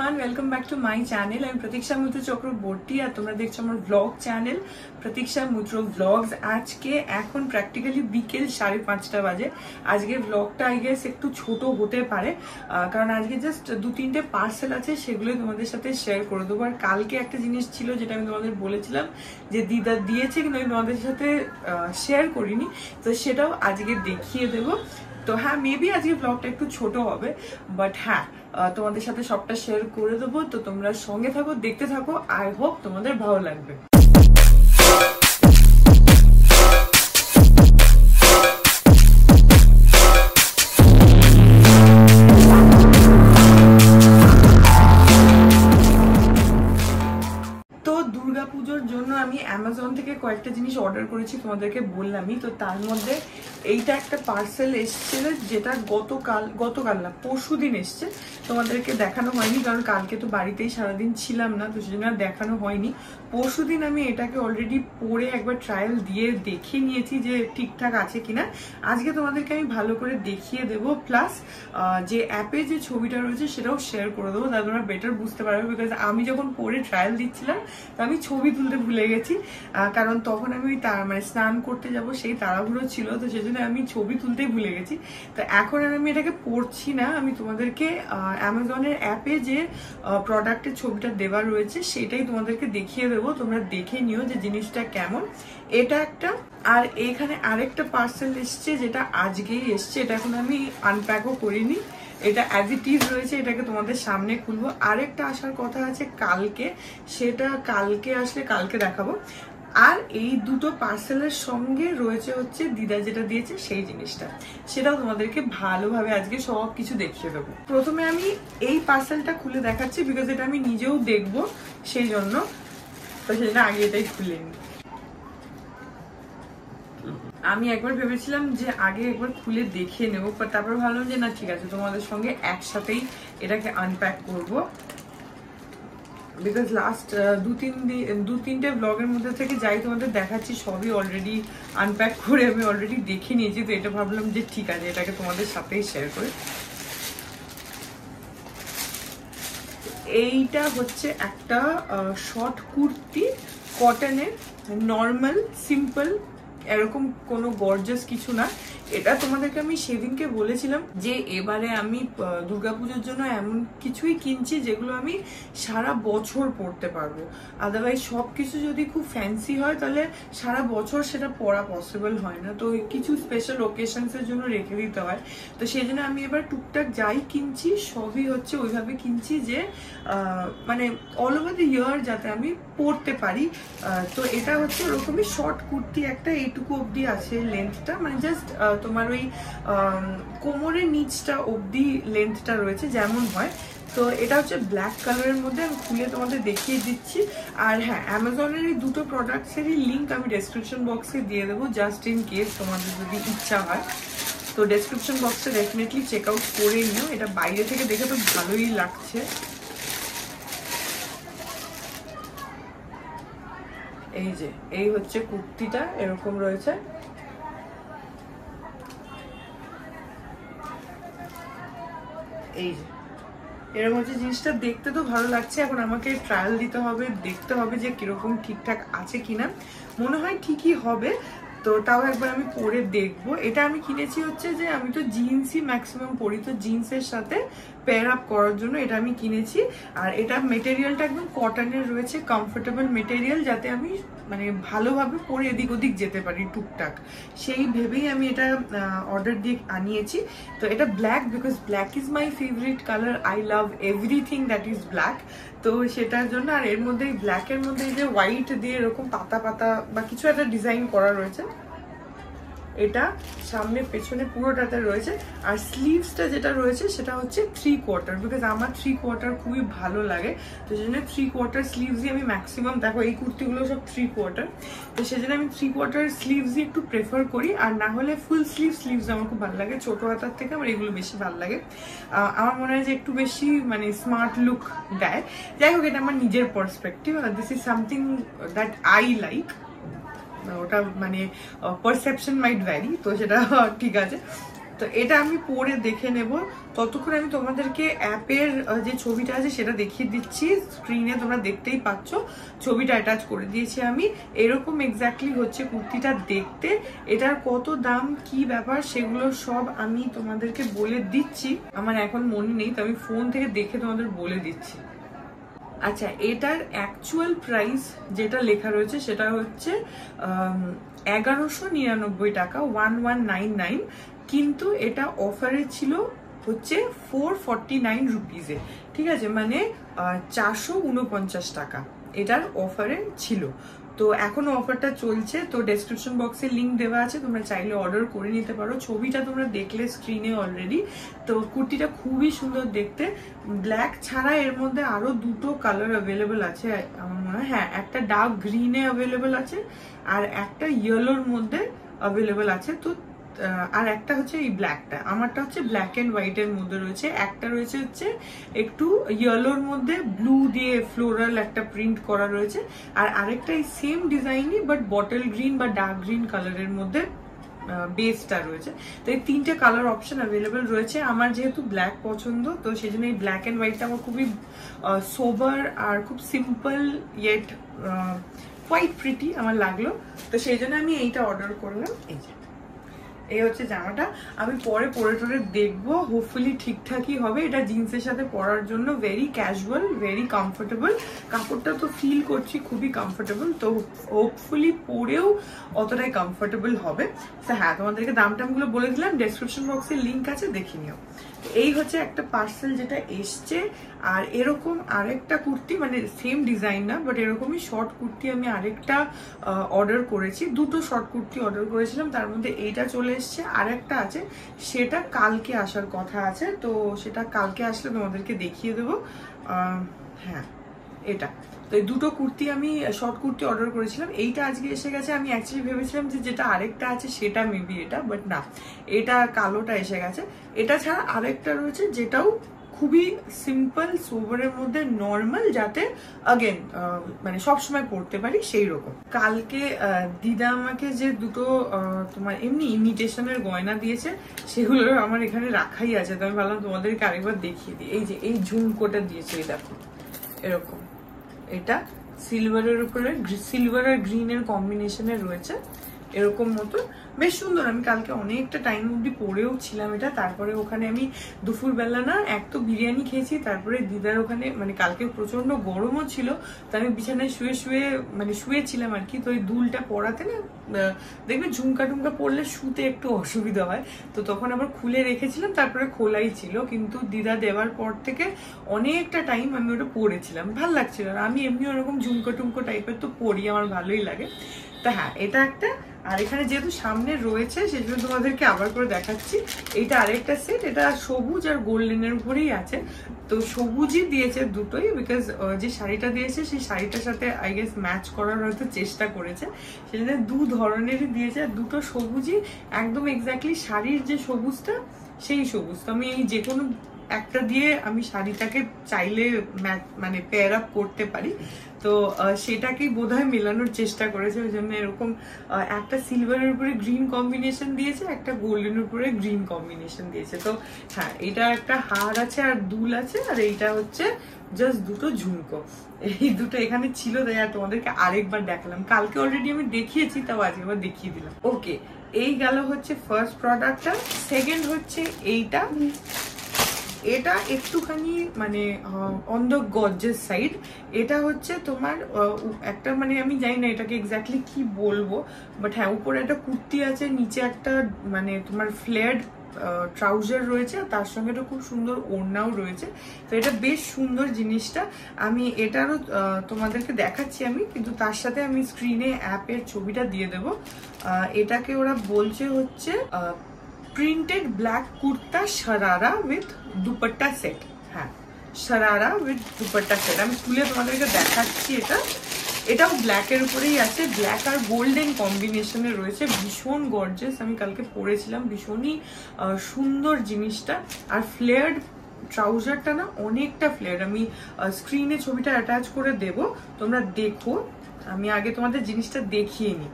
Everyone, welcome back to my channel. আমি প্রতীক্ষা মুত্র চক্রবর্তী আর তোমরা দেখছো আমার ব্লগ চ্যানেল প্রতীক্ষা মুত্র ব্লগস। আজকে এখন প্র্যাকটিক্যালি বিকেল 5:30 বাজে। আজকে ব্লগটা আই গেস একটু ছোট হতে পারে, কারণ আজকে জাস্ট 2-3টে পার্সেল আছে, সেগুলো তোমাদের সাথে শেয়ার করে দেবো। আর কালকে একটা জিনিস ছিল যেটা আমি তোমাদের বলেছিলাম যে দিদা দিয়েছে, কিন্তু আমি তোমাদের সাথে শেয়ার করিনি, তো সেটাও আজকে দেখিয়ে দেবো। তো হ্যাঁ, মেবি আজকে ব্লগটা একটু ছোট হবে, বাট হ্যাঁ তোমাদের সাথে সবটা শেয়ার করে দেবো। তো তোমরা সঙ্গে থাকো, দেখতে থাকো, আই হোপ তোমাদের ভালো লাগবে। দুর্গাপুজোর জন্য আমি অ্যামাজন থেকে কয়েকটা জিনিস অর্ডার করেছি, তোমাদেরকে বললামই। তো তার মধ্যে এইটা একটা পার্সেল এসেছিল, যেটা গতকাল না পরশুদিন এসছে। তোমাদেরকে দেখানো হয়নি কারণ কালকে তো বাড়িতেই সারাদিন ছিলাম না, তো সেজন্য আর দেখানো হয়নি। পরশুদিন আমি এটাকে অলরেডি পরে একবার ট্রায়াল দিয়ে দেখে নিয়েছি যে ঠিকঠাক আছে কিনা। আজকে তোমাদেরকে আমি ভালো করে দেখিয়ে দেবো, প্লাস যে অ্যাপে যে ছবিটা রয়েছে সেটাও শেয়ার করে দেবো, তাহলে তোমরা বেটার বুঝতে পারবে। বিকজ আমি যখন পরে ট্রায়াল দিচ্ছিলাম আমি ছবি তুলতে ভুলে গেছি, কারণ তখন আমি মানে স্নান করতে যাব সেই তাড়াহুড়ো ছিল, তো সেজন্য আমি ছবি তুলতেই ভুলে গেছি। তো এখন আর আমি এটাকে পড়ছি না, আমি তোমাদেরকে অ্যামাজনের অ্যাপে যে প্রোডাক্টের ছবিটা দেওয়া রয়েছে সেটাই তোমাদেরকে দেখিয়ে দেবো। তোমরা দেখে নিও যে জিনিসটা কেমন। এটা একটা, আর এখানে আরেকটা পার্সেল এসছে যেটা আজকেই এসছে। এটা এখন আমি আনপ্যাকও করিনি, এটা অ্যাজ ইট ইজ রয়েছে, এটাকে তোমাদের সামনে খুলবো। আরেকটা আসার কথা আছে কালকে, সেটা কালকে আসলে কালকে দেখাবো। আর এই দুটো পার্সেলের সঙ্গে রয়েছে হচ্ছে দিদা যেটা দিয়েছে সেই জিনিসটা, সেটাও তোমাদেরকে ভালোভাবে আজকে সব কিছু দেখিয়ে দেবো। প্রথমে আমি এই পার্সেলটা খুলে দেখাচ্ছি, বিকজ এটা আমি নিজেও দেখবো সেই জন্য, তো সেই জন্য আগে এটাই খুলে নিই। আমি একবার ভেবেছিলাম যে আগে একবার খুলে দেখে নেবো, তারপর ভাবলাম যে না ঠিক আছে, তোমাদের সঙ্গে একসাথেই এটাকে আনপ্যাক করবো। বিকজ লাস্ট 2-3টে ব্লগের মধ্যে থেকে যাই তোমাদের দেখাচ্ছি সবই অলরেডি আনপ্যাক করে আমি অলরেডি দেখে নিয়েছি, তো এটা ভাবলাম যে ঠিক আছে এটাকে তোমাদের সাথেই শেয়ার করি। এইটা হচ্ছে একটা শর্ট কুর্তি, কটনের, নর্মাল সিম্পল, এরকম কোনো গর্জাস কিছু না। এটা তোমাদেরকে আমি সেদিনকে বলেছিলাম যে এবারে আমি দুর্গাপুজোর জন্য এমন কিছুই কিনছি যেগুলো আমি সারা বছর পরতে পারবো। আদারওয়াইজ সবকিছু যদি খুব ফ্যান্সি হয় তাহলে সারা বছর সেটা পরা পসিবল হয় না, তো কিছু স্পেশাল ওকেশনসের জন্য রেখে দিতে হয়। তো সেই জন্য আমি এবার টুকটাক যাই কিনছি সবই হচ্ছে ওইভাবে কিনছি যে মানে অল ওভার দ্য ইয়ার যাতে আমি পরতে পারি। তো এটা হচ্ছে ওরকমই শর্ট কুর্তি একটা, এইটুকু অবধি আছে লেন্থটা, মানে জাস্ট তোমার ওই কোমরের নিচটা অবধি লেন্থটা রয়েছে যেমন হয়। তো এটা হচ্ছে ব্ল্যাক কালারের মধ্যে, আমি খুলে তোমাদের দেখিয়ে দিচ্ছি। আর হ্যাঁ, অ্যামাজনের এই দুটো প্রোডাক্টসেরই লিঙ্ক আমি ডেসক্রিপশন বক্সে দিয়ে দেবো, জাস্ট ইন কেস তোমাদের যদি ইচ্ছা হয়। তো ডেসক্রিপশন বক্সে ডেফিনেটলি চেক আউট করে নিও। এটা বাইরে থেকে দেখে তো ভালোই লাগছে। এই যে এই হচ্ছে কুর্তিটা, এরকম রয়েছে। এই যে এরকম হচ্ছে জিনিসটা, দেখতে তো ভালো লাগছে। এখন আমাকে ট্রায়াল দিতে হবে, দেখতে হবে যে কিরকম ঠিকঠাক আছে কিনা। মনে হয় ঠিকই হবে, তো তাও একবার আমি পরে দেখবো। এটা আমি কিনেছি হচ্ছে যে আমি তো জিন্সই ম্যাক্সিমাম পরি, তো জিন্সের সাথে পেয়ার আপ করার জন্য এটা আমি কিনেছি। আর এটা মেটেরিয়ালটা একদম কটনের রয়েছে, কমফোর্টেবল মেটেরিয়াল, যাতে আমি মানে ভালোভাবে পরে এদিক ওদিক যেতে পারি টুকটাক, সেই ভেবেই আমি এটা অর্ডার দিয়ে আনিয়েছি। তো এটা black, because black is my favourite colour, I love everything that is black, তো সেটার জন্য। আর এর মধ্যে ব্ল্যাকের মধ্যে যে হোয়াইট দিয়ে এরকম পাতা পাতা বা কিছু একটা ডিজাইন করা রয়েছে, এটা সামনে পেছনে পুরোটাতে রয়েছে। আর স্লিভসটা যেটা রয়েছে সেটা হচ্ছে 3/4, বিকজ আমার 3/4 খুবই ভালো লাগে, তো সেজন্য 3/4 স্লিভসই আমি ম্যাক্সিমাম, দেখো এই কুর্তিগুলো সব 3/4, তো সেজন্য আমি 3/4 স্লিভসই একটু প্রেফার করি। আর না হলে ফুল স্লিভস আমার খুব ভালো লাগে, ছোট হাতার থেকে আমার এগুলো বেশি ভালো লাগে। আমার মনে হয় যে একটু বেশি মানে স্মার্ট লুক দেয়। যাই হোক, এটা আমার নিজের perspective, this is something that I like. ওটা মানে পারসেপশন মাইট ভ্যারি, তো সেটা ঠিক আছে। তো এটা আমি পরে দেখে নেব, ততক্ষণ আমি তোমাদেরকে অ্যাপের যে ছবিটা আছে সেটা দেখিয়ে দিচ্ছি। স্ক্রিনে তোমরা দেখতেই পাচ্ছ, ছবিটা অ্যাটাচ করে দিয়েছি আমি। এরকম এক্স্যাক্টলি হচ্ছে কুর্তিটা দেখতে। এটার কত দাম কি ব্যাপার সেগুলো সব আমি তোমাদেরকে বলে দিচ্ছি। আমার এখন মনে নেই, তো আমি ফোন থেকে দেখে তোমাদের বলে দিচ্ছি। আচ্ছা, এটার অ্যাকচুয়াল প্রাইস যেটা লেখা রয়েছে সেটা হচ্ছে 1199 টাকা, 1199, কিন্তু এটা অফারে ছিল হচ্ছে 449 রুপিজে। ঠিক আছে, মানে 449 টাকা এটার অফারে ছিল। তো এখনো অফারটা চলছে। তো ডেসক্রিপশন বক্সে লিঙ্ক দেওয়া আছে, তোমরা চাইলে অর্ডার করে নিতে পারো। ছবিটা তোমরা দেখলে স্ক্রিনে অলরেডি। তো কুর্তিটা খুবই সুন্দর দেখতে। ব্ল্যাক ছাড়া এর মধ্যে আরো দুটো কালার অ্যাভেলেবেল আছে আমার মনে হয়। হ্যাঁ, একটা ডার্ক গ্রিনে অ্যাভেলেবেল আছে আর একটা ইয়েলোর মধ্যে অ্যাভেলেবেল আছে। তো আর একটা হচ্ছে এই ব্ল্যাকটা, আমারটা হচ্ছে ব্ল্যাক এন্ড হোয়াইট এর মধ্যে রয়েছে। একটা রয়েছে হচ্ছে একটু ইয়েলোর মধ্যে ব্লু দিয়ে ফ্লোরাল একটা প্রিন্ট করা রয়েছে, আর আরেকটা এই সেম ডিজাইনই বাট বটল গ্রিন বা ডার্ক গ্রিন কালারের মধ্যে বেসটা রয়েছে। তো এই তিনটে কালার অপশন অ্যাভেলেবেল রয়েছে। আমার যেহেতু ব্ল্যাক পছন্দ, তো সেই জন্য এই ব্ল্যাক এন্ড হোয়াইটটা আমার খুবই সোবার আর খুব সিম্পল ইয়েট কোয়াইট প্রিটি আমার লাগলো। তো সেই জন্য আমি এইটা অর্ডার করলাম। এই হচ্ছে জামাটা, আমি পরে পরে টরে দেখবো, হোপফুলি ঠিকঠাকই হবে। এটা জিন্সের সাথে পরার জন্য ভেরি ক্যাজুয়াল, ভেরি কমফোর্টেবল। কাপড়টা তো ফিল করছি খুবই কমফোর্টেবল, তো হোপফুলি পরেও অতটাই কমফোর্টেবল হবে। তো হ্যাঁ, তোমাদেরকে দাম টামগুলো বলে দিলাম, ডেসক্রিপশন বক্সে লিঙ্ক আছে, দেখে নিও। এই হচ্ছে একটা পার্সেল যেটা এসছে। আর এরকম আরেকটা কুর্তি, মানে সেম ডিজাইন না বাট এরকমই শর্ট কুর্তি আমি আরেকটা অর্ডার করেছি। দুটো শর্ট কুর্তি অর্ডার করেছিলাম, তার মধ্যে এইটা চলে এসছে, আরেকটা আছে সেটা কালকে আসার কথা আছে। তো সেটা কালকে আসলে তোমাদেরকে দেখিয়ে দেবো। হ্যাঁ, এটা তো এই দুটো কুর্তি আমি শর্ট কুর্তি অর্ডার করেছিলাম। এইটা আজকে এসে গেছে। আমি অ্যাকচুয়ালি ভেবেছিলাম যে যেটা আরেকটা আছে সেটা মেবি এটা, বাট না, এটা কালোটা এসে গেছে। এটা ছাড়া আরেকটা রয়েছে যেটাও খুবই সিম্পল সোভারের মধ্যে নর্মাল, যাতে আগেন মানে সবসময় পড়তে পারি সেই রকম। কালকে দিদা আমাকে যে দুটো তোমার এমনি ইমিটেশনের গয়না দিয়েছে, সেগুলো আমার এখানে রাখাই আছে। তো আমি ভাবলাম তোমাদেরকে আরেকবার দেখিয়ে দিই। এই যে এই ঝুমকোটা দিয়েছে, এই দেখো এরকম, এটা সিলভারের উপরে সিলভার আর গ্রিনের কম্বিনেশনে রয়েছে এরকম মতো, বেশ সুন্দর। আমি কালকে অনেকটা টাইম অব্দি পরেও ছিলাম এটা। তারপরে ওখানে আমি দুপুরবেলা না এক তো বিরিয়ানি খেয়েছি, তারপরে দিদার ওখানে মানে কালকে প্রচন্ড গরমও ছিল, তো আমি বিছানায় শুয়েছিলাম আর কি। তো ওই দুলটা পরাতে না দেখবে ঝুমকা টুমকা পরলে শুতে একটু অসুবিধা হয়, তো তখন আবার খুলে রেখেছিলাম, তারপরে খোলাই ছিল। কিন্তু দিদা দেওয়ার পর থেকে অনেকটা টাইম আমি ওটা পরেছিলাম, ভাল লাগছিল। আর আমি এমনি ওরকম ঝুমকো টুমকো টাইপের তো পরি, আমার ভালোই লাগে। তা হ্যাঁ, এটা একটা। আর এখানে যেহেতু সামনে রয়েছে সেই জন্য তোমাদেরকে আবার করে দেখাচ্ছি। এইটা আরেকটা সেট, এটা সবুজ আর গোল্ডেনের উপরেই আছে। তো সবুজই দিয়েছে দুটোই, বিকজ যে শাড়িটা দিয়েছে সেই শাড়িটার সাথে আই গেস ম্যাচ করার হয়তো চেষ্টা করেছে, সেজন্য দু ধরনেরই দিয়েছে। আর দুটো সবুজই একদম এক্স্যাক্টলি শাড়ির যে সবুজটা সেই সবুজ। তো আমি এই যে কোনো একটা দিয়ে আমি শাড়িটাকে চাইলে মানে পেয়ার আপ করতে পারি, তো সেটাকেই বোধহয় মেলানোর চেষ্টা করেছে। ওই জন্য এরকম একটা সিলভারের উপরে গ্রিন কম্বিনেশন দিয়েছে, একটা গোল্ডেনের উপরে গ্রিন কম্বিনেশন দিয়েছে। তো হ্যাঁ, এটা একটা হার আছে আর দুল আছে, আর এইটা হচ্ছে জাস্ট দুটো ঝুমকো। এই দুটো এখানে ছিল, তাই আর তোমাদেরকে আরেকবার দেখালাম। কালকে অলরেডি আমি দেখিয়েছি, তাও আজকে আবার দেখিয়ে দিলাম। ওকে, এই গেল হচ্ছে ফার্স্ট প্রোডাক্টটা। সেকেন্ড হচ্ছে এইটা। এটা একটুখানি মানে অন দ্য গর্জিয়াস সাইড। এটা হচ্ছে তোমার একটা মানে আমি জানি না এটাকে এক্স্যাক্টলি কি বলবো, বাট হ্যাঁ, উপরে একটা কুর্তি আছে, নিচে একটা মানে তোমার ফ্লেয়ার্ড ট্রাউজার রয়েছে, আর তার সঙ্গে একটা খুব সুন্দর ওড়নাও রয়েছে। তো এটা বেশ সুন্দর জিনিসটা। আমি এটারও তোমাদেরকে দেখাচ্ছি আমি, কিন্তু তার সাথে আমি স্ক্রিনে অ্যাপের ছবিটা দিয়ে দেবো। এটাকে ওরা বলছে হচ্ছে printed black kurta sharara with dupatta set. হ্যাঁ, শরারা উইথ দুপাট্টা সেট। আমি খুলে তোমাদেরকে দেখাচ্ছি। এটাও ব্ল্যাকের উপরেই আছে, ব্ল্যাক আর গোল্ডেন কম্বিনেশনে রয়েছে, ভীষণ গর্জিয়াস। আমি কালকে পরেছিলাম, ভীষণই সুন্দর জিনিসটা। আর ফ্লেয়ার্ড ট্রাউজারটা না অনেকটা ফ্লেয়ার্ড। আমি স্ক্রিনে ছবিটা অ্যাটাচ করে দেব, তোমরা দেখো। আমি আগে তোমাদের জিনিসটা দেখিয়ে নিই।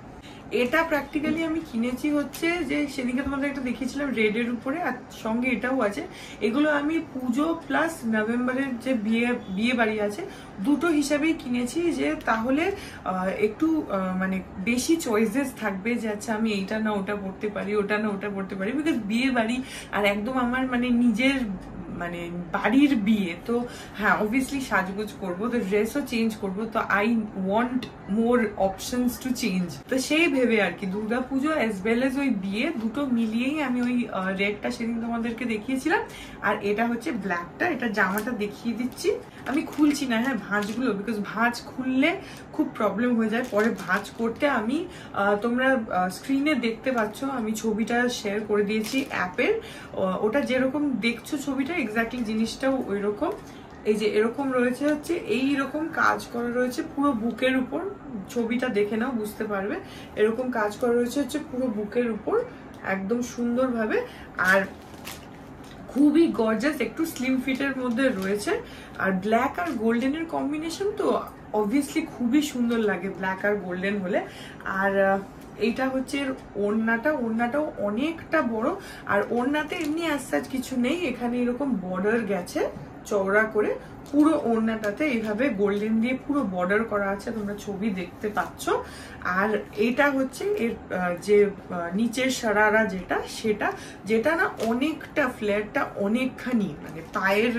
এটা প্র্যাকটিক্যালি আমি কিনেছি হচ্ছে যে সেদিকে তোমাদের একটা দেখিয়েছিলাম রেডের উপরে, আর সঙ্গে এটাও আছে। এগুলো আমি পুজো প্লাস নভেম্বরের যে বিয়ে বাড়ি আছে দুটো হিসাবেই কিনেছি, যে তাহলে একটু মানে বেশি চয়েসেস থাকবে, যে আচ্ছা আমি এইটা না ওটা পড়তে পারি, ওটা না ওটা পড়তে পারি, বিকজ বিয়ে বাড়ি আর একদম আমার মানে নিজের মানে বাড়ির বিয়ে, তো হ্যাঁ অবভিয়াসলি সাজগোজ করবো, তো ড্রেসও চেঞ্জ করবো, তো I want more options to change. তো সেই ভেবে আর কি দুর্গাপুজো অ্যাজ ওয়েল এজ ওই বিয়ে দুটো মিলিয়েই আমি ওই রেডটা সেদিন তোমাদেরকে দেখিয়েছিলাম, আর এটা হচ্ছে ব্ল্যাকটা। এটা জামাটা দেখিয়ে দিচ্ছি, আমি খুলছি না হ্যাঁ ভাঁজগুলো, বিকজ ভাঁজ খুললে খুব প্রবলেম হয়ে যায় পরে ভাঁজ করতে। আমি তোমরা স্ক্রিনে দেখতে পাচ্ছ আমি ছবিটা শেয়ার করে দিয়েছি অ্যাপের, ওটা যেরকম দেখছো ছবিটা এক্স্যাক্টলি জিনিসটাও ওই রকম। এই যে এরকম রয়েছে হচ্ছে এইরকম কাজ করা রয়েছে পুরো বুকের উপর, ছবিটা দেখে নাও বুঝতে পারবে, এরকম কাজ করা রয়েছে হচ্ছে পুরো বুকের উপর একদম সুন্দরভাবে, আর খুবই গর্জাস, একটু স্লিম ফিটের মধ্যে রয়েছে। আর ব্ল্যাক আর গোল্ডেনের কম্বিনেশন তো অবভিয়াসলি খুবই সুন্দর লাগে ব্ল্যাক আর গোল্ডেন হলে। আর এইটা হচ্ছে ওড়নাটাও অনেকটা বড়, আর ওড়নাতে এমনি আসাজ কিছু নেই, এখানে এরকম বর্ডার গেছে চওড়া করে, পুরো ওড়নাটাতে এইভাবে গোল্ডেন দিয়ে পুরো বর্ডার করা আছে, তোমরা ছবি দেখতে পাচ্ছ। আর এটা হচ্ছে এর যে নিচের সারারা যেটা না অনেকটা ফ্ল্যাটটা অনেকখানি মানে পায়ের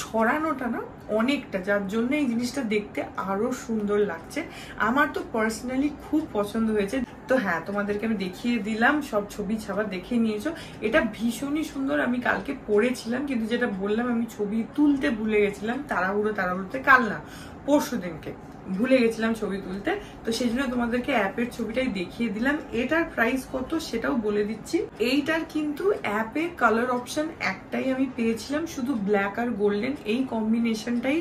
ছড়ানোটা না অনেকটা, যার জন্য এই জিনিসটা দেখতে আরো সুন্দর লাগছে। আমার তো পার্সোনালি খুব পছন্দ হয়েছে। তো হ্যাঁ তোমাদেরকে আমি দেখিয়ে দিলাম, সব ছবি ছাপা দেখে নিয়েছো। এটা ভীষণই সুন্দর, আমি কালকে পরেছিলাম, কিন্তু যেটা বললাম আমি ছবি তুলতে ভুলে গেছিলাম তাড়াহুড়োতে, কাল না পরশু দিনকে ভুলে গেছিলাম ছবি তুলতে, তো সেই জন্য তোমাদেরকে অ্যাপের ছবিটাই দেখিয়ে দিলাম। এটার প্রাইস কত সেটাও বলে দিচ্ছি। এইটার কিন্তু অ্যাপে কালার অপশন একটাই আমি পেয়েছিলাম, শুধু ব্ল্যাক আর গোল্ডেন এই কম্বিনেশনটাই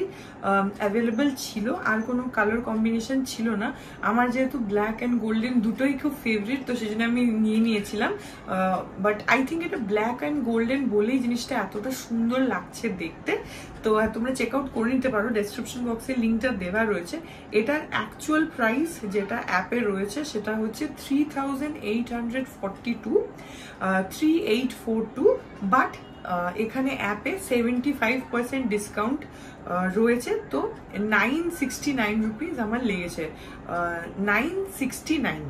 অ্যাভেলেবল ছিল, আর কোনো কালার কম্বিনেশন ছিল না। আমার যেহেতু ব্ল্যাক অ্যান্ড গোল্ডেন দুটোই খুব ফেভারিট, তো সেই জন্য আমি নিয়েছিলাম। বাট আই থিঙ্ক এটা ব্ল্যাক অ্যান্ড গোল্ডেন বলেই জিনিসটা এতটা সুন্দর লাগছে দেখতে। তো তোমরা চেক আউট করে নিতে পারো, ডেসক্রিপশন বক্সে লিঙ্কটা দেওয়া রয়েছে। এটার অ্যাকচুয়াল প্রাইস যেটা অ্যাপে রয়েছে সেটা হচ্ছে 3842, বাট এখানে অ্যাপে 75% ডিসকাউন্ট রয়েছে, তো 969 রুপিস আমার লেগেছে, 969,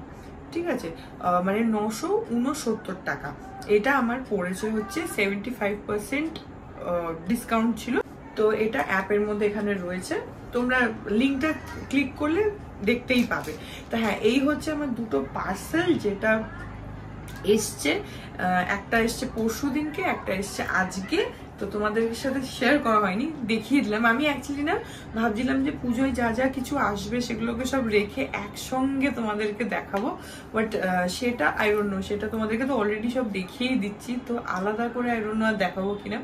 ঠিক আছে, মানে 969 টাকা। এটা আমার পড়েছে হচ্ছে 75% ডিসকাউন্ট ছিল। তো এটা অ্যাপের মধ্যে এখানে রয়েছে, তোমরা লিঙ্কটা ক্লিক করলে দেখতেই পাবে। তো হ্যাঁ এই হচ্ছে আমার দুটো পার্সেল যেটা এসছে, একটা এসছে পরশু দিনকে, একটা এসছে আজকে। তো তোমাদের সাথে শেয়ার করা হয়নি, দেখিয়ে দিলাম। আমি অ্যাকচুয়ালি না ভাবছিলাম যে পুজোয় যা যা কিছু আসবে সেগুলোকে সব রেখে একসঙ্গে তোমাদেরকে দেখাবো, বাট সেটা আই ডোন্ট নো, সেটা তোমাদেরকে তো অলরেডি সব দেখিয়েই দিচ্ছি, তো আলাদা করে আই ডোন্ট নো আর দেখাবো কিনা।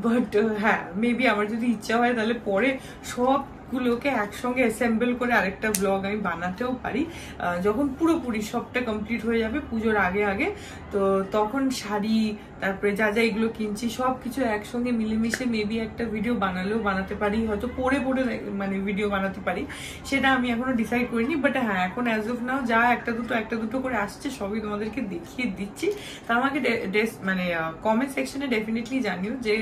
বাট হ্যাঁ মেবি আমার যদি ইচ্ছা হয় তাহলে পরে সবগুলোকে একসঙ্গে অ্যাসেম্বল করে আরেকটা ব্লগ আমি বানাতেও পারি, যখন পুরোপুরি সবটা কমপ্লিট হয়ে যাবে পুজোর আগে। তো তখন শাড়ি তারপরে যা যা এগুলো কিনছি সবকিছু একসঙ্গে মিলেমিশে মেবি একটা ভিডিও বানাতে পারি, হয়তো পরে মানে ভিডিও বানাতে পারি, সেটা আমি এখনো ডিসাইড করিনি। বাট হ্যাঁ এখন অ্যাজ অফ নাও যা একটা দুটো করে আসছে সবই তোমাদেরকে দেখিয়ে দিচ্ছি। তা আমাকে মানে কমেন্ট সেকশনে ডেফিনেটলি জানিও যে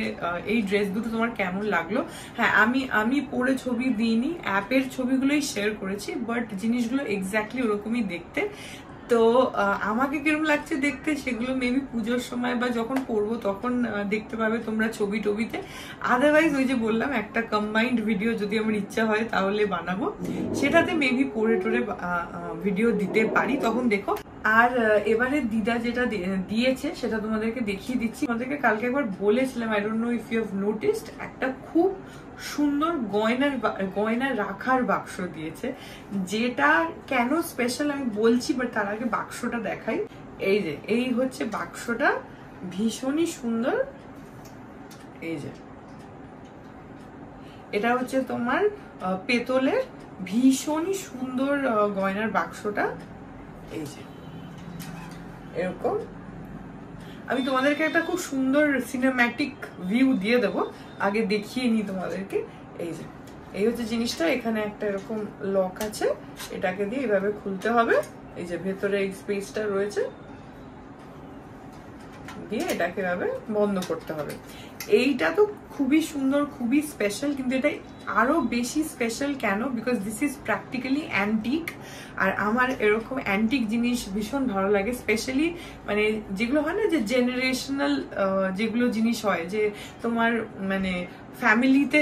এই ড্রেস দুটো তোমার কেমন লাগলো। হ্যাঁ আমি পরে ছবি দিইনি, অ্যাপের ছবিগুলোই শেয়ার করেছি, বাট জিনিসগুলো এক্স্যাক্টলি ওরকমই দেখতে। তো আমাকে কিরকম লাগছে দেখতে সেগুলো মেবি পুজোর সময় বা যখন পরবো তখন দেখতে পাবে তোমরা ছবিতে। আদারওয়াইজ ওই যে বললাম একটা কম্বাইন্ড ভিডিও যদি আমার ইচ্ছা হয় তাহলে বানাবো, সেটাতে মেবি পরে টোরে ভিডিও দিতে পারি, তখন দেখো। আর এবারে দিদা যেটা দিয়েছে সেটা তোমাদেরকে দেখিয়ে দিচ্ছি। তোমাদেরকে কালকে একবার বলেছিলাম, I don't know if you have noticed, একটা খুব সুন্দর গয়না রাখার বাক্স দিয়েছে, যেটা কেন স্পেশাল আমি বলছি, বাট তার আগে বাক্সটা দেখাই। এই যে এই হচ্ছে বাক্সটা, ভীষণই সুন্দর। এই যে এটা হচ্ছে তোমার পেতলের, ভীষণই সুন্দর গয়নার বাক্সটা। এই যে এরকম, আমি তোমাদেরকে একটা খুব সুন্দর সিনেম্যাটিক ভিউ দিয়ে দেবো, আগে দেখিয়ে নি তোমাদেরকে। এই যে এই হচ্ছে জিনিসটা, এখানে একটা এরকম লক আছে, এটাকে দিয়ে এইভাবে খুলতে হবে, এই যে ভেতরে এই স্পেসটা রয়েছে, দিয়ে এটাকে এভাবে বন্ধ করতে হবে। এইটা তো খুবই সুন্দর, খুবই স্পেশাল, কিন্তু এটা আরো বেশি স্পেশাল কেন? Because this is practically antique, আর আমার এরকম অ্যান্টিক জিনিস ভীষণ ভালো লাগে। স্পেশালি মানে যেগুলো হয় না যে জেনারেশনাল যেগুলো জিনিস হয়, যে তোমার মানে ফ্যামিলিতে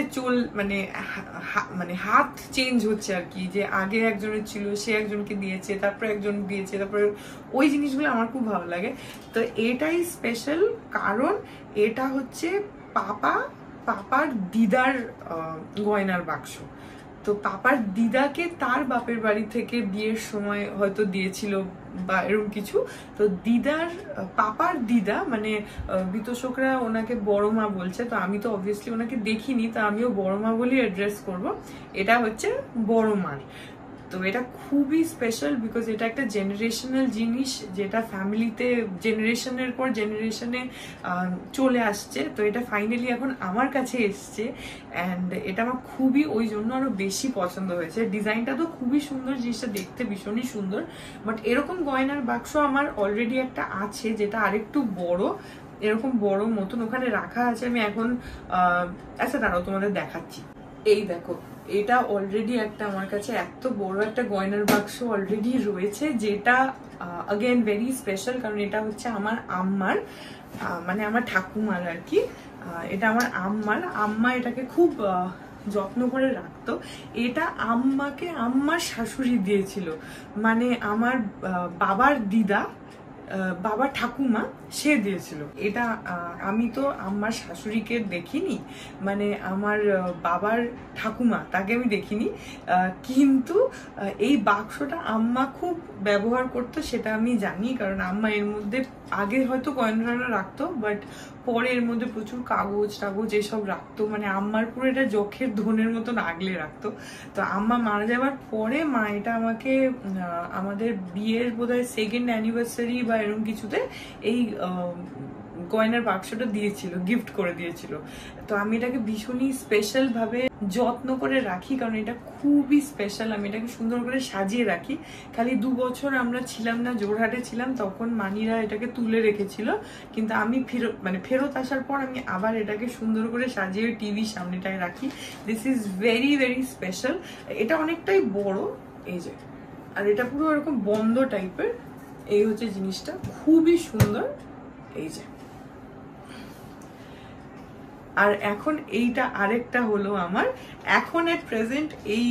মানে হাত চেঞ্জ হচ্ছে আর কি, যে আগে একজনের ছিল, সে একজনকে দিয়েছে, তারপরে একজন দিয়েছে, তারপরে ওই জিনিসগুলো আমার খুব ভালো লাগে। তো এটাই স্পেশাল কারণ এটা হচ্ছে পাপার দিদার গয়নার বাক্স। তো পাপার দিদাকে তার বাপের বাড়ি থেকে বিয়ের সময় হয়তো দিয়েছিল বা এরকম কিছু। তো পাপার দিদা মানে বিতোষকরা ওনাকে বড় মা বলছে, তো আমি তো অবভিয়াসলি ওনাকে দেখিনি, তো আমিও বড় মা বলি অ্যাড্রেস করব। এটা হচ্ছে বড় মার। তো এটা খুবই স্পেশাল বিকজ এটা একটা জেনারেশনাল জিনিস, যেটা ফ্যামিলিতে জেনারেশনের পর জেনারেশনে চলে আসছে। তো এটা ফাইনালি এখন আমার কাছে এসছে, অ্যান্ড এটা আমার খুবই ওই জন্য আরো বেশি পছন্দ হয়েছে। ডিজাইনটা তো খুবই সুন্দর, জিনিসটা দেখতে ভীষণই সুন্দর। বাট এরকম গয়নার বাক্স আমার অলরেডি একটা আছে, যেটা আরেকটু বড়, এরকম বড় মতন ওখানে রাখা আছে। আমি এখন আচ্ছা দাঁড়াও তোমাদের দেখাচ্ছি। এই দেখো, এটা অলরেডি একটা আমার কাছে এত বড় একটা গয়নার বাক্স অলরেডি রয়েছে, যেটা अगेन ভেরি স্পেশাল, কারণ এটা হচ্ছে আমার আম্মার, মানে আমার ঠাকুমার আর কি। এটা আমার আম্মা এটাকে খুব যত্ন করে রাখতো। এটা আম্মাকে আম্মার শাশুড়ি দিয়েছিল, মানে আমার বাবার দিদা, বাবার ঠাকুমা, সে দিয়েছিল এটা। আমি তো আমার শাশুড়িকে দেখিনি, মানে আমার বাবার ঠাকুমা তাকে আমি দেখিনি, কিন্তু এই বাক্সটা আম্মা খুব ব্যবহার করতো সেটা আমি জানি, কারণ আম্মা এর মধ্যে আগে হয়তো গয়না রাখতো, বাট পরে এর মধ্যে প্রচুর কাগজ এসব রাখতো, মানে আম্মার পুরো এটা যক্ষের ধনের মতন আগলে রাখতো। তো আম্মা মারা যাওয়ার পরে মা এটা আমাকে আমাদের বিয়ের বোধহয় 2nd অ্যানিভার্সারি বা এরকম কিছুতে এই গয়নার বাক্সটা দিয়েছিল, গিফট করে দিয়েছিল। তো আমি এটাকে ভীষণই স্পেশাল ভাবে যত্ন করে রাখি, কারণ এটা খুবই স্পেশাল। আমি এটাকে সুন্দর করে সাজিয়ে রাখি। খালি 2 বছর আমরা ছিলাম না, জোরহাটে ছিলাম, তখন মানিরা এটাকে তুলে রেখেছিল, কিন্তু আমি ফেরত আসার পর আমি আবার এটাকে সুন্দর করে সাজিয়ে টিভির সামনেটায় রাখি। This is very very special. এটা অনেকটাই বড়, এই যে, আর এটা পুরো এরকম বন্ধ টাইপের। এই হচ্ছে জিনিসটা, খুবই সুন্দর। এই যে, আর এখন এইটা আরেকটা হলো আমার এখন এট প্রেজেন্ট এই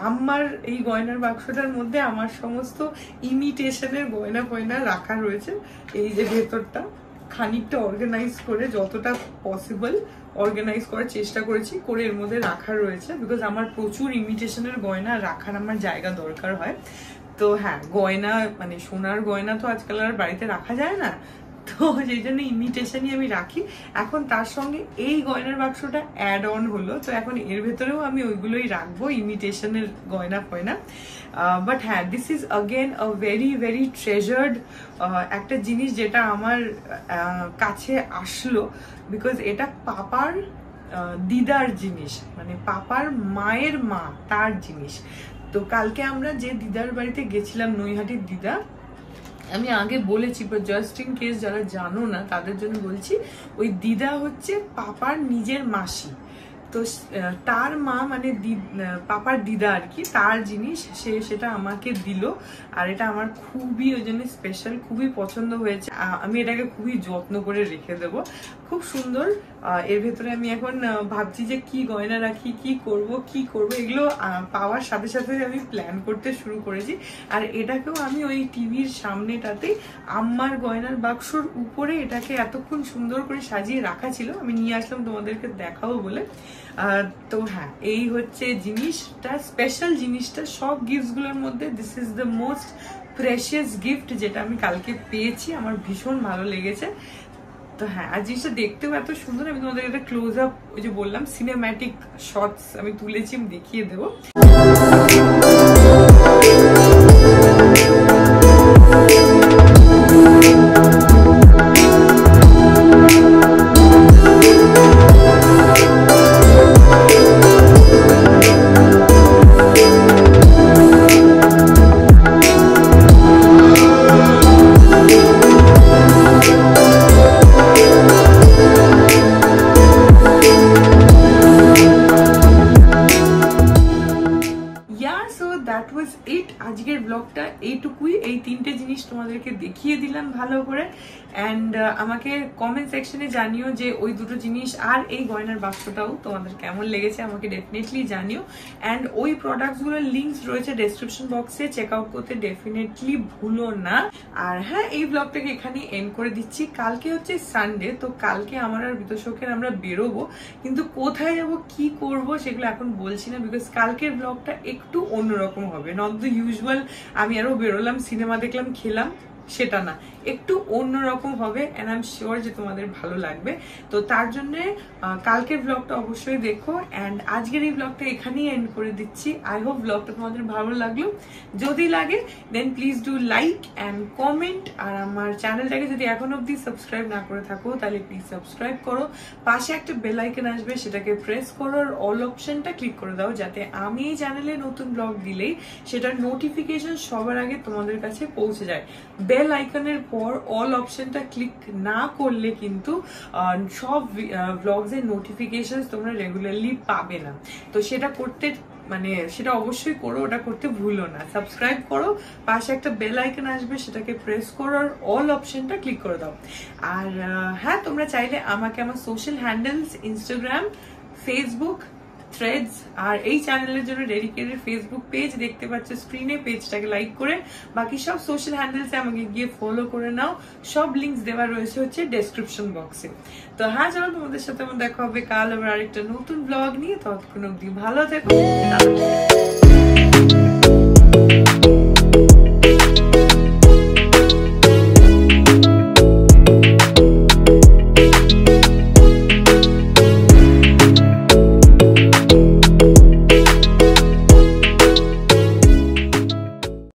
আম্মার এই গয়নার বাক্সটার মধ্যে আমার সমস্ত ইমিটেশনের গয়না রাখা রয়েছে। এই যে ভেতরটা খানিকটা অর্গানাইজ করে, যতটা পসিবল অর্গানাইজ করার চেষ্টা করেছি, করে এর মধ্যে রাখা রয়েছে, বিকজ আমার প্রচুর ইমিটেশনের গয়না রাখার আমার জায়গা দরকার হয়। তো হ্যাঁ, গয়না মানে সোনার গয়না তো আজকাল আর বাড়িতে রাখা যায় না, তো সেই জন্য ইমিটেশনই আমি রাখি। এখন তার সঙ্গে এই গয়নার বাক্সটা অ্যাড অন হলো, তো এখন এর ভেতরেও আমি ওইগুলোই রাখবো, ইমিটেশনের গয়না ফয়না। বাট হ্যাঁ, this is again a very very treasured একটা জিনিস, যেটা আমার কাছে আসলো, বিকজ এটা পাপার দিদার জিনিস, মানে পাপার মায়ের মা, তার জিনিস। তো কালকে আমরা যে দিদার বাড়িতে গেছিলাম, নৈহাটির দিদা, আমি আগে বলেছি, বাট জাস্ট ইন কেস যারা জানো না তাদের জন্য বলছি, ওই দিদা হচ্ছে পাপার নিজের মাসি। তো তার মা মানে পাপার দিদা আর কি, তার জিনিস সেটা আমাকে দিল, আর এটা আমার খুবই ওই জন্য স্পেশাল, খুবই পছন্দ হয়েছে। আমি এটাকে খুবই যত্ন করে রেখে দেব, খুব সুন্দর। এর ভেতরে আমি এখন ভাবছি যে কি গয়না রাখি, কি করব, এগুলো পাওয়ার সাথে সাথে আমি প্ল্যান করতে শুরু করেছি। আর এটাকেও আমি ওই টিভির সামনেটাতে আম্মার গয়নার বাক্সর উপরে এটাকে এতক্ষণ সুন্দর করে সাজিয়ে রাখা ছিল, আমি নিয়ে আসলাম তোমাদেরকে দেখাবো বলে। তো হ্যাঁ, এই হচ্ছে জিনিসটা, স্পেশাল জিনিসটা সব গিফটস গুলোর মধ্যে this is the most precious gift, যেটা আমি কালকে পেয়েছি, আমার ভীষণ ভালো লেগেছে। তো হ্যাঁ, আর জিনিসটা দেখতেও এত সুন্দর। আমি তোমাদের একটা ক্লোজ আপ, ওই যে বললাম সিনেম্যাটিক শটস আমি তুলেছি, আমি দেখিয়ে দেবো। দিলাম ভালো করে। অ্যান্ড আমাকে কমেন্ট সেকশনে জানিও যে ওই দুটো জিনিস আর এই গয়নার বাক্সটাও তোমাদের কেমন লেগেছে, আমাকে ডেফিনেটলি জানিও। অ্যান্ড ওই প্রোডাক্টসগুলোর লিঙ্কস রয়েছে ডেসক্রিপশন বক্সে, চেক আউট করতে ডেফিনেটলি ভুলো না। আর হ্যাঁ, এই ব্লগটাকে এখানে এন্ড করে দিচ্ছি। কালকে হচ্ছে সানডে, তো কালকে আমার আর বিতোষকের আমরা বেরোবো, কিন্তু কোথায় যাব কি করব সেগুলো এখন বলছি না, বিকজ কালকের ব্লগটা একটু অন্যরকম হবে। নট দ্য ইউজুয়াল আমি আরো বেরোলাম, সিনেমা দেখলাম, খেলাম, সেটা না, একটু অন্যরকম হবে। এন্ড আই এম শিওর যে তোমাদের ভালো লাগবে। তো তার জন্য কালকের ব্লগটা অবশ্যই দেখো। অ্যান্ড আজকের এই ব্লগটা এখানেই এন্ড করে দিচ্ছি। আই হোপ ব্লগটা তোমাদের ভালো লাগলো। যদি লাগে then please do like and comment. আর আমার চ্যানেলটাকে যদি এখন অব্দি সাবস্ক্রাইব না করে থাকো তাহলে প্লিজ সাবস্ক্রাইব করো। পাশে একটা বেল আইকন আসবে, সেটাকে প্রেস করো আর অল অপশনটা ক্লিক করে দাও, যাতে আমি এই চ্যানেলে নতুন ব্লগ দিলেই সেটার নোটিফিকেশন সবার আগে তোমাদের কাছে পৌঁছে যায়। বেল আইকনের পর অল অপশনটা ক্লিক না করলে কিন্তু সব ব্লগস এর নোটিফিকেশন তোমরা রেগুলারলি পাবে না। তো সেটা করতে সেটা অবশ্যই করো, ওটা করতে ভুলো না। সাবস্ক্রাইব করো, পাশে একটা বেল আইকন আসবে, সেটাকে প্রেস করো আর অল অপশনটা ক্লিক করে দাও। আর হ্যাঁ, তোমরা চাইলে আমাকে আমার social handles Instagram, Facebook, threads আর এই চ্যানেলের জন্য ডেডিকেটেড ফেসবুক পেজ দেখতে পাচ্ছ স্ক্রিনে, পেজটাকে লাইক করে বাকি সব সোশ্যাল হ্যান্ডেলসে আমাকে গিয়ে ফলো করে নাও। সব লিঙ্কস দেওয়া রয়েছে হচ্ছে ডেসক্রিপশন বক্সে। তো হ্যাঁ, চলো তোমাদের সাথে আমার দেখা হবে কাল আবার আরেকটা নতুন ব্লগ নিয়ে। ততক্ষণ অব্দি ভালো থেকো।